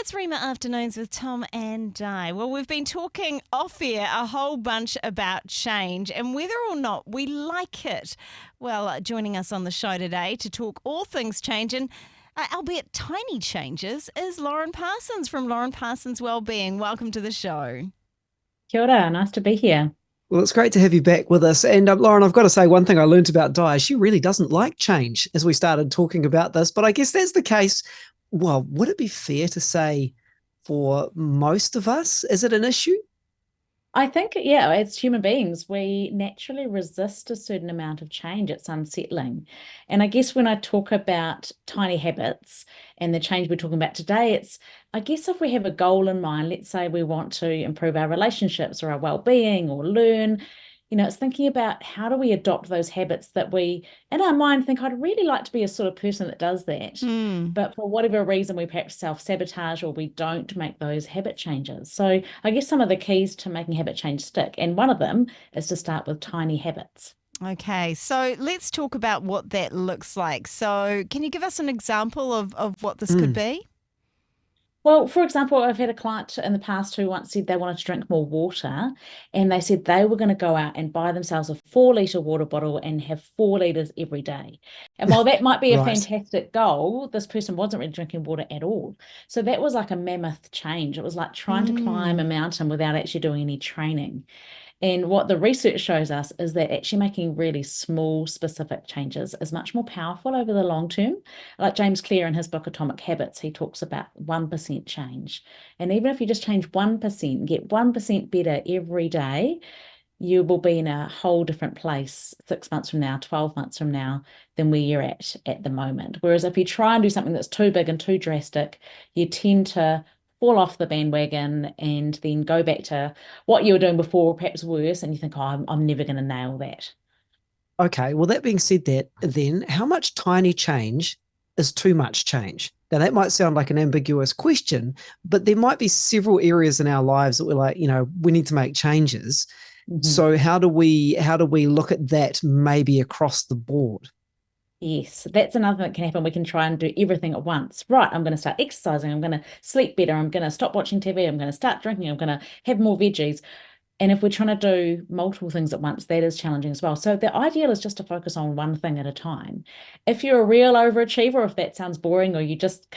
It's Rhema Afternoons with Tom and Di. Well, we've been talking off air a whole bunch about change and whether or not we like it. Well, joining us on the show today to talk all things change and albeit tiny changes is Lauren Parsons from Lauren Parsons Wellbeing. Welcome to the show. Kia ora, nice to be here. Well, it's great to have you back with us. And Lauren, I've got to say one thing I learned about Di. She really doesn't like change as we started talking about this. But I guess that's the case. Well, would it be fair to say for most of us, is it an issue? I think, yeah, as human beings, we naturally resist a certain amount of change. It's unsettling. And I guess when I talk about tiny habits and the change we're talking about today, I guess if we have a goal in mind, let's say we want to improve our relationships or our well-being or learn, it's thinking about how do we adopt those habits that we, in our mind, think I'd really like to be a sort of person that does that. But for whatever reason, we perhaps self-sabotage or we don't make those habit changes. So I guess some of the keys to making habit change stick, and one of them is to start with tiny habits. Okay, so let's talk about what that looks like. So can you give us an example of what this could be? Well, for example, I've had a client in the past who once said they wanted to drink more water, and they said they were going to go out and buy themselves a 4 litre water bottle and have 4 litres every day. And while that might be a Right. fantastic goal, this person wasn't really drinking water at all. So that was like a mammoth change. It was like trying to climb a mountain without actually doing any training. And what the research shows us is that actually making really small, specific changes is much more powerful over the long term. Like James Clear in his book Atomic Habits, he talks about 1% change. And even if you just change 1%, get 1% better every day, you will be in a whole different place 6 months from now, 12 months from now, than where you're at the moment. Whereas if you try and do something that's too big and too drastic, you tend to fall off the bandwagon and then go back to what you were doing before, perhaps worse, and you think, oh, I'm never going to nail that. Okay. Well, that being said, then how much tiny change is too much change? Now, that might sound like an ambiguous question, but there might be several areas in our lives that we're like, we need to make changes. So how do we look at that maybe across the board? Yes, that's another thing that can happen. We can try and do everything at once. Right, I'm going to start exercising. I'm going to sleep better. I'm going to stop watching TV. I'm going to start drinking. I'm going to have more veggies. And if we're trying to do multiple things at once, that is challenging as well. So the ideal is just to focus on one thing at a time. If you're a real overachiever, if that sounds boring or you just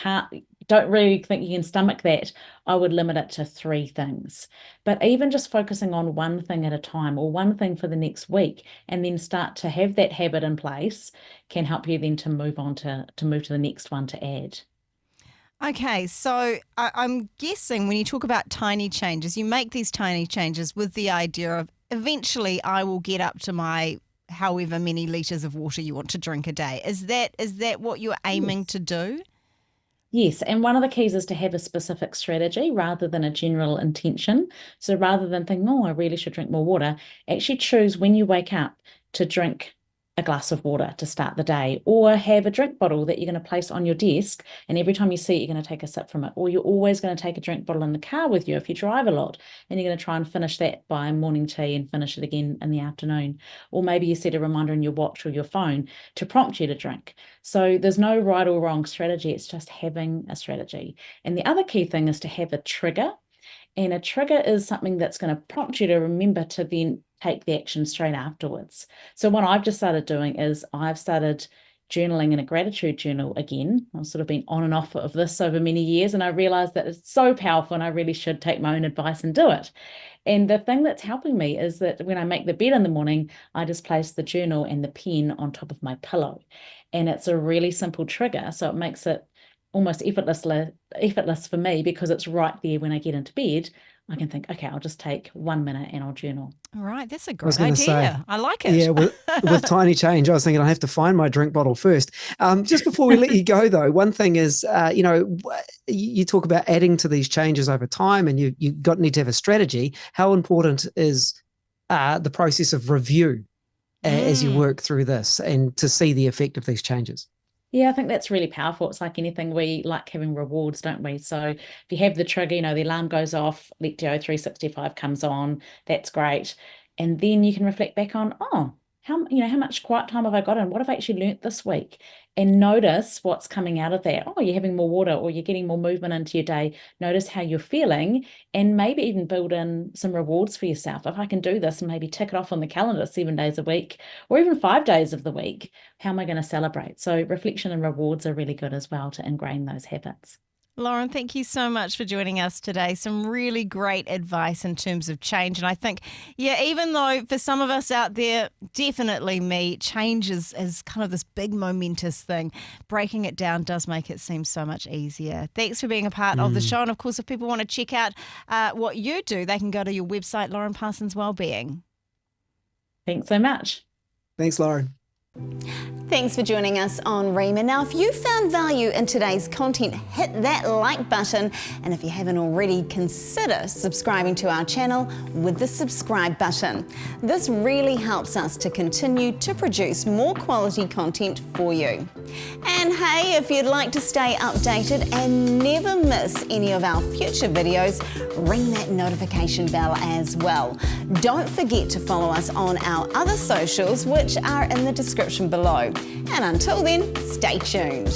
don't really think you can stomach that, I would limit it to 3 things. But even just focusing on one thing at a time or one thing for the next week, and then start to have that habit in place can help you then to move on to move to the next one to add. Okay, so I'm guessing when you talk about tiny changes, you make these tiny changes with the idea of eventually I will get up to my however many litres of water you want to drink a day. Is that what you're aiming to do? Yes, and one of the keys is to have a specific strategy rather than a general intention. So rather than thinking, oh, I really should drink more water, actually choose when you wake up to drink a glass of water to start the day, or have a drink bottle that you're going to place on your desk. And every time you see it, you're going to take a sip from it. Or you're always going to take a drink bottle in the car with you if you drive a lot, and you're going to try and finish that by morning tea and finish it again in the afternoon. Or maybe you set a reminder in your watch or your phone to prompt you to drink. So there's no right or wrong strategy. It's just having a strategy. And the other key thing is to have a trigger. And a trigger is something that's going to prompt you to remember to then take the action straight afterwards. So what I've just started doing is I've started journaling in a gratitude journal again. I've sort of been on and off of this over many years, and I realized that it's so powerful and I really should take my own advice and do it. And the thing that's helping me is that when I make the bed in the morning, I just place the journal and the pen on top of my pillow. And it's a really simple trigger. So it makes it almost effortless for me because it's right there when I get into bed. I can think, okay, I'll just take 1 minute and I'll journal. All right, that's a I was great going to say, idea. I like yeah, it. with tiny change, I was thinking I have to find my drink bottle first. Just before we let you go, though, one thing is, you talk about adding to these changes over time, and you need to have a strategy. How important is the process of review as you work through this and to see the effect of these changes? Yeah, I think that's really powerful. It's like anything, we like having rewards, don't we? So if you have the trigger, the alarm goes off, Lectio 365 comes on, that's great. And then you can reflect back on, oh, how much quiet time have I got in? What have I actually learnt this week? And notice what's coming out of that. Oh, you're having more water, or you're getting more movement into your day. Notice how you're feeling, and maybe even build in some rewards for yourself. If I can do this and maybe tick it off on the calendar 7 days a week, or even 5 days of the week, how am I going to celebrate? So reflection and rewards are really good as well to ingrain those habits. Lauren, thank you so much for joining us today. Some really great advice in terms of change. And I think, even though for some of us out there, definitely me, change is kind of this big momentous thing, breaking it down does make it seem so much easier. Thanks for being a part of the show. And of course, if people want to check out what you do, they can go to your website, Lauren Parsons Wellbeing. Thanks so much. Thanks, Lauren. Thanks for joining us on Rhema. Now, if you found value in today's content, hit that like button. And if you haven't already, consider subscribing to our channel with the subscribe button. This really helps us to continue to produce more quality content for you. And hey, if you'd like to stay updated and never miss any of our future videos, ring that notification bell as well. Don't forget to follow us on our other socials, which are in the description below. And until then, stay tuned.